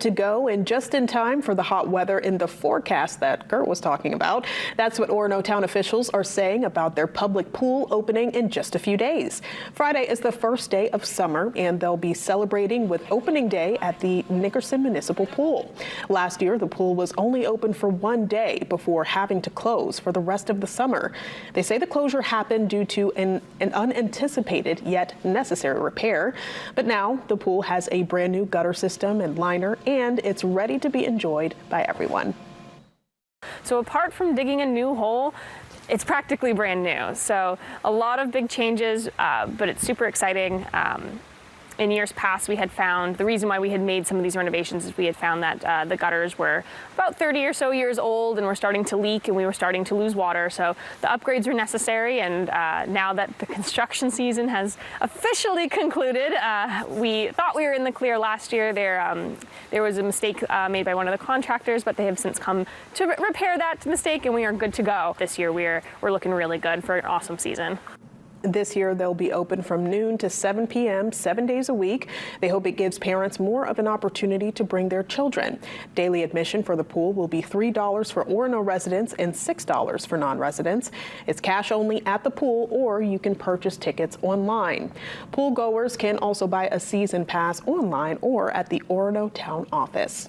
to go and just in time for the hot weather in the forecast that Kurt was talking about. That's what Orono town officials are saying about their public pool opening in just a few days. Friday is the first day of summer, and they'll be celebrating with opening day at the Nickerson Municipal Pool. Last year, the pool was only open for one day before having to close for the rest of the summer. They say the closure happened due to an unanticipated yet necessary repair. But now the pool has a brand new gutter system and liner, and it's ready to be enjoyed by everyone. So apart from digging a new hole, it's practically brand new. So a lot of big changes, but it's super exciting. In years past, we had found, the reason why we had made some of these renovations is we had found that the gutters were about 30 or so years old and were starting to leak, and we were starting to lose water. So the upgrades were necessary, and now that the construction season has officially concluded, we thought we were in the clear last year. There was a mistake made by one of the contractors, but they have since come to repair that mistake, and we are good to go. This year we're looking really good for an awesome season. This year, they'll be open from noon to 7 p.m., 7 days a week. They hope it gives parents more of an opportunity to bring their children. Daily admission for the pool will be $3 for Orono residents and $6 for non-residents. It's cash only at the pool, or you can purchase tickets online. Pool goers can also buy a season pass online or at the Orono town office.